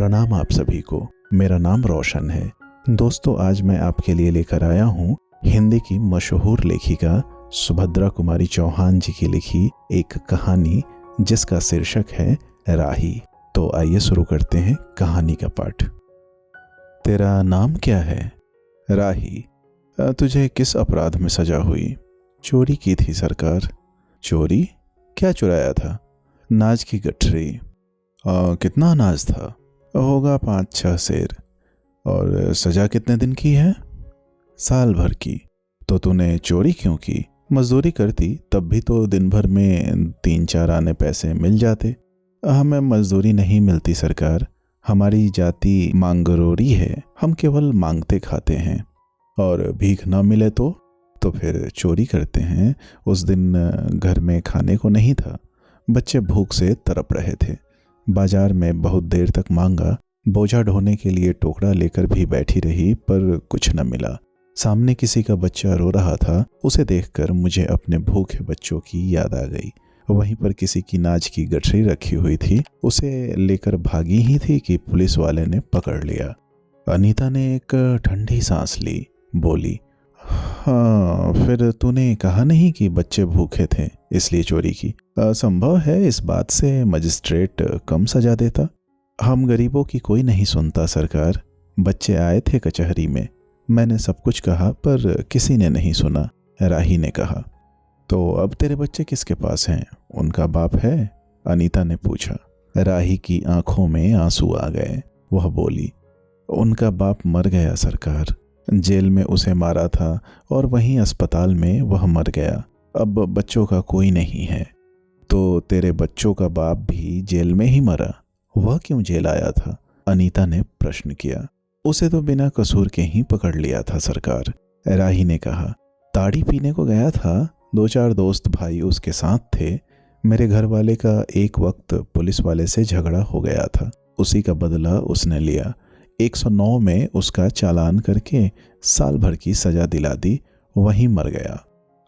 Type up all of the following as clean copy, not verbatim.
प्रणाम आप सभी को। मेरा नाम रोशन है। दोस्तों, आज मैं आपके लिए लेकर आया हूँ हिंदी की मशहूर लेखिका सुभद्रा कुमारी चौहान जी की लिखी एक कहानी जिसका शीर्षक है राही। तो आइए शुरू करते हैं कहानी का पाठ। तेरा नाम क्या है? राही। तुझे किस अपराध में सजा हुई? चोरी की थी सरकार। चोरी? क्या चुराया था? अनाज की गठरी। कितना अनाज था? होगा 5-6 सेर। और सजा कितने दिन की है? साल भर की। तो तूने चोरी क्यों की? मजदूरी करती तब भी तो दिन भर में 3-4 आने पैसे मिल जाते। हमें मजदूरी नहीं मिलती सरकार। हमारी जाति मांगरोरी है। हम केवल मांगते खाते हैं। और भीख ना मिले तो फिर चोरी करते हैं। उस दिन घर में खाने को नहीं था। बच्चे भूख से तड़प रहे थे। बाजार में बहुत देर तक मांगा। बोझा ढोने के लिए टोकरा लेकर भी बैठी रही पर कुछ न मिला। सामने किसी का बच्चा रो रहा था। उसे देखकर मुझे अपने भूखे बच्चों की याद आ गई। वहीं पर किसी की अनाज की गठरी रखी हुई थी। उसे लेकर भागी ही थी कि पुलिस वाले ने पकड़ लिया। अनीता ने एक ठंडी सांस ली, बोली, हाँ, फिर तूने कहा नहीं कि बच्चे भूखे थे इसलिए चोरी की? असंभव है, इस बात से मजिस्ट्रेट कम सजा देता। हम गरीबों की कोई नहीं सुनता सरकार। बच्चे आए थे कचहरी में। मैंने सब कुछ कहा पर किसी ने नहीं सुना। राही ने कहा। तो अब तेरे बच्चे किसके पास हैं? उनका बाप है? अनीता ने पूछा। राही की आंखों में आंसू आ गए। वह बोली, उनका बाप मर गया सरकार। जेल में उसे मारा था और वहीं अस्पताल में वह मर गया। अब बच्चों का कोई नहीं है। तो तेरे बच्चों का बाप भी जेल में ही मरा? वह क्यों जेल आया था? अनीता ने प्रश्न किया। उसे तो बिना कसूर के ही पकड़ लिया था सरकार। राही ने कहा। ताड़ी पीने को गया था। 2-4 दोस्त भाई उसके साथ थे। मेरे घर वाले का एक वक्त पुलिस वाले से झगड़ा हो गया था। उसी का बदला उसने लिया। 109 में उसका चालान करके साल भर की सजा दिला दी। वहीं मर गया।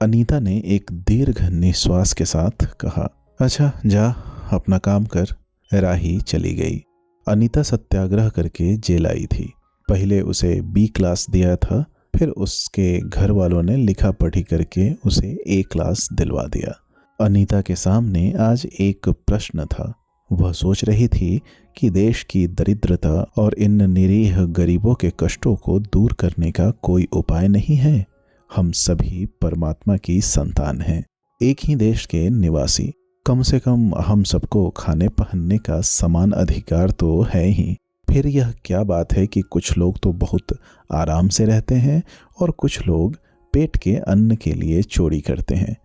अनीता ने एक दीर्घ निश्वास के साथ कहा। अच्छा, जा अपना काम कर। राही चली गई। अनीता सत्याग्रह करके जेल आई थी। पहले उसे B क्लास दिया था, फिर उसके घर वालों ने लिखा पढ़ी करके उसे A क्लास दिलवा दिया। अनीता के सामने आज एक प्रश्न था। वह सोच रही थी कि देश की दरिद्रता और इन निरीह गरीबों के कष्टों को दूर करने का कोई उपाय नहीं है। हम सभी परमात्मा की संतान हैं, एक ही देश के निवासी। कम से कम हम सबको खाने पहनने का समान अधिकार तो है ही। फिर यह क्या बात है कि कुछ लोग तो बहुत आराम से रहते हैं और कुछ लोग पेट के अन्न के लिए चोरी करते हैं।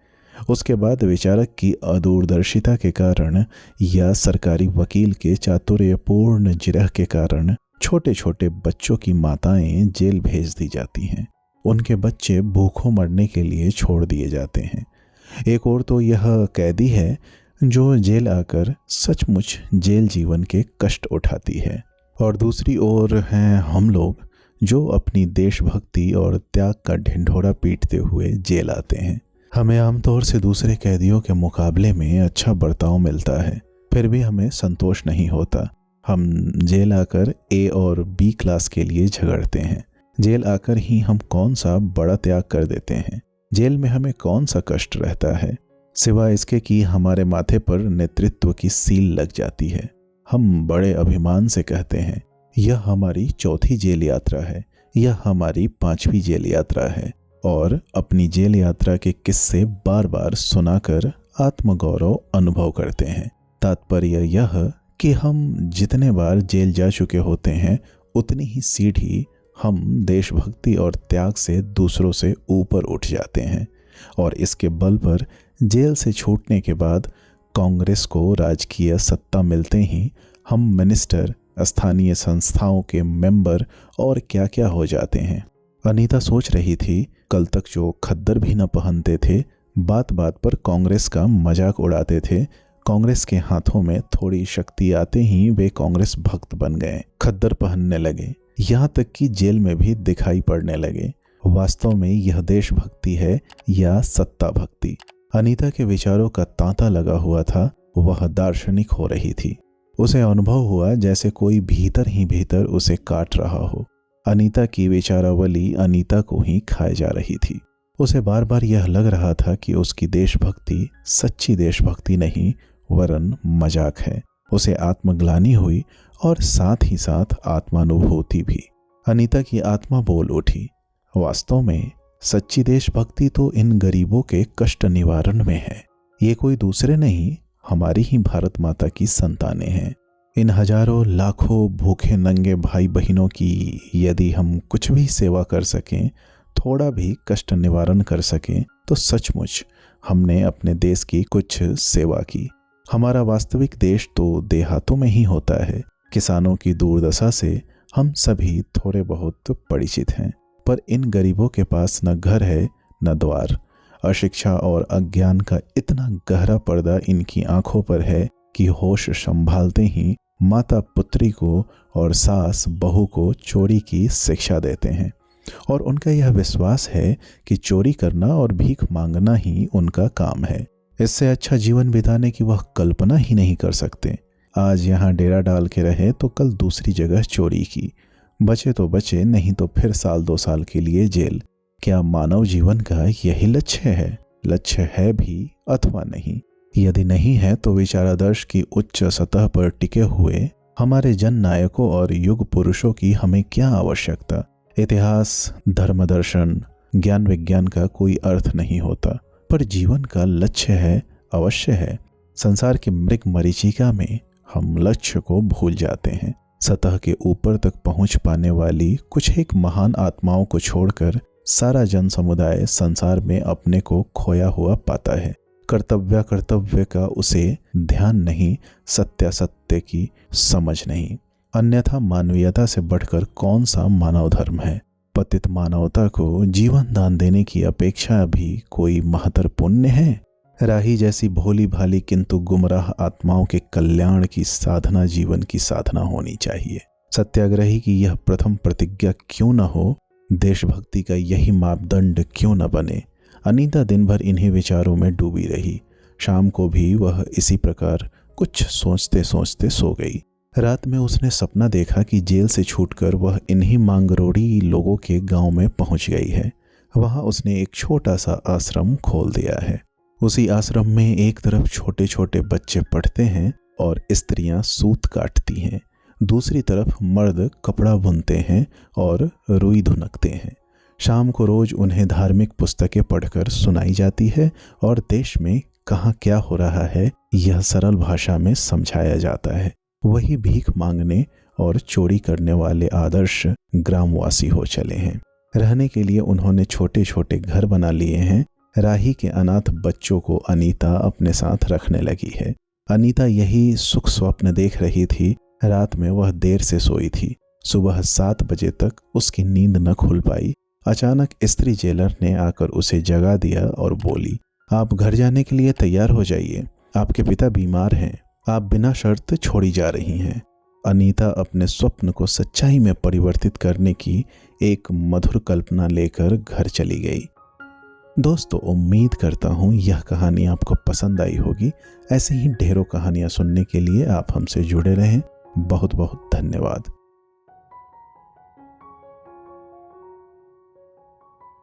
उसके बाद विचारक की अदूरदर्शिता के कारण या सरकारी वकील के चातुर्यपूर्ण जिरह के कारण छोटे छोटे बच्चों की माताएं जेल भेज दी जाती हैं। उनके बच्चे भूखों मरने के लिए छोड़ दिए जाते हैं। एक और तो यह कैदी है जो जेल आकर सचमुच जेल जीवन के कष्ट उठाती है, और दूसरी ओर हैं हम लोग जो अपनी देशभक्ति और त्याग का ढिंढोरा पीटते हुए जेल आते हैं। हमें आमतौर से दूसरे कैदियों के मुकाबले में अच्छा बर्ताव मिलता है, फिर भी हमें संतोष नहीं होता। हम जेल आकर A और B क्लास के लिए झगड़ते हैं। जेल आकर ही हम कौन सा बड़ा त्याग कर देते हैं? जेल में हमें कौन सा कष्ट रहता है, सिवाय इसके कि हमारे माथे पर नेतृत्व की सील लग जाती है। हम बड़े अभिमान से कहते हैं, यह हमारी 4थी जेल यात्रा है, यह हमारी 5वीं जेल यात्रा है, और अपनी जेल यात्रा के किस्से बार बार सुनाकर आत्मगौरव अनुभव करते हैं। तात्पर्य यह कि हम जितने बार जेल जा चुके होते हैं उतनी ही सीढ़ी हम देशभक्ति और त्याग से दूसरों से ऊपर उठ जाते हैं। और इसके बल पर जेल से छूटने के बाद कांग्रेस को राजकीय सत्ता मिलते ही हम मिनिस्टर, स्थानीय संस्थाओं के मेंबर और क्या क्या हो जाते हैं। अनीता सोच रही थी, कल तक जो खद्दर भी न पहनते थे, बात बात पर कांग्रेस का मजाक उड़ाते थे, कांग्रेस के हाथों में थोड़ी शक्ति आते ही वे कांग्रेस भक्त बन गए, खद्दर पहनने लगे, यहाँ तक कि जेल में भी दिखाई पड़ने लगे। वास्तव में यह देशभक्ति है या सत्ता भक्ति? अनीता के विचारों का तांता लगा हुआ था। वह दार्शनिक हो रही थी। उसे अनुभव हुआ जैसे कोई भीतर ही भीतर उसे काट रहा हो। अनीता की विचारावली अनीता को ही खाए जा रही थी। उसे बार बार यह लग रहा था कि उसकी देशभक्ति सच्ची देशभक्ति नहीं वरन मजाक है। उसे आत्मग्लानि हुई और साथ ही साथ आत्मानुभूति भी। अनीता की आत्मा बोल उठी, वास्तव में सच्ची देशभक्ति तो इन गरीबों के कष्ट निवारण में है। ये कोई दूसरे नहीं, हमारी ही भारत माता की संतानें हैं। इन हजारों लाखों भूखे नंगे भाई बहनों की यदि हम कुछ भी सेवा कर सकें, थोड़ा भी कष्ट निवारण कर सकें, तो सचमुच हमने अपने देश की कुछ सेवा की। हमारा वास्तविक देश तो देहातों में ही होता है। किसानों की दुर्दशा से हम सभी थोड़े बहुत परिचित हैं, पर इन गरीबों के पास न घर है न द्वार। अशिक्षा और अज्ञान का इतना गहरा पर्दा इनकी आंखों पर है कि होश संभालते ही माता पुत्री को और सास बहू को चोरी की शिक्षा देते हैं, और उनका यह विश्वास है कि चोरी करना और भीख मांगना ही उनका काम है। इससे अच्छा जीवन बिताने की वह कल्पना ही नहीं कर सकते। आज यहाँ डेरा डाल के रहे तो कल दूसरी जगह चोरी की, बचे तो बचे, नहीं तो फिर साल 2 साल के लिए जेल। क्या मानव जीवन का यही लक्ष्य है? लक्ष्य है भी अथवा नहीं। यदि नहीं है तो विचारादर्श की उच्च सतह पर टिके हुए हमारे जन नायकों और युग पुरुषों की हमें क्या आवश्यकता। इतिहास, धर्म, दर्शन, ज्ञान विज्ञान का कोई अर्थ नहीं होता, पर जीवन का लक्ष्य है, अवश्य है। संसार की मृग मरीचिका में हम लक्ष्य को भूल जाते हैं। सतह के ऊपर तक पहुंच पाने वाली कुछ एक महान आत्माओं को छोड़कर सारा जन समुदाय संसार में अपने को खोया हुआ पाता है। कर्तव्य का उसे ध्यान नहीं, सत्य की समझ नहीं। अन्यथा मानवीयता से बढ़कर कौन सा मानव धर्म है। पतित मानवता को जीवन दान देने की अपेक्षा भी कोई महत्तर पुण्य है? राही जैसी भोली भाली किंतु गुमराह आत्माओं के कल्याण की साधना जीवन की साधना होनी चाहिए। सत्याग्रही की यह प्रथम प्रतिज्ञा क्यों न हो, देशभक्ति का यही मापदंड क्यों न बने। अनीता दिन भर इन्हीं विचारों में डूबी रही। शाम को भी वह इसी प्रकार कुछ सोचते सोचते सो गई। रात में उसने सपना देखा कि जेल से छूटकर वह इन्हीं मांगरोड़ी लोगों के गांव में पहुंच गई है। वहां उसने एक छोटा सा आश्रम खोल दिया है। उसी आश्रम में एक तरफ छोटे छोटे बच्चे पढ़ते हैं और स्त्रियां सूत काटती हैं, दूसरी तरफ मर्द कपड़ा बुनते हैं और रुई धुनकते हैं। शाम को रोज उन्हें धार्मिक पुस्तकें पढ़कर सुनाई जाती है और देश में कहाँ क्या हो रहा है यह सरल भाषा में समझाया जाता है। वही भीख मांगने और चोरी करने वाले आदर्श ग्रामवासी हो चले हैं। रहने के लिए उन्होंने छोटे छोटे घर बना लिए हैं। राही के अनाथ बच्चों को अनीता अपने साथ रखने लगी है। अनीता यही सुख स्वप्न देख रही थी। रात में वह देर से सोई थी। सुबह 7 बजे तक उसकी नींद न खुल पाई। अचानक स्त्री जेलर ने आकर उसे जगा दिया और बोली, आप घर जाने के लिए तैयार हो जाइए, आपके पिता बीमार हैं, आप बिना शर्त छोड़ी जा रही हैं। अनीता अपने स्वप्न को सच्चाई में परिवर्तित करने की एक मधुर कल्पना लेकर घर चली गई। दोस्तों, उम्मीद करता हूँ यह कहानी आपको पसंद आई होगी। ऐसे ही ढेरों कहानियाँ सुनने के लिए आप हमसे जुड़े रहें। बहुत बहुत धन्यवाद।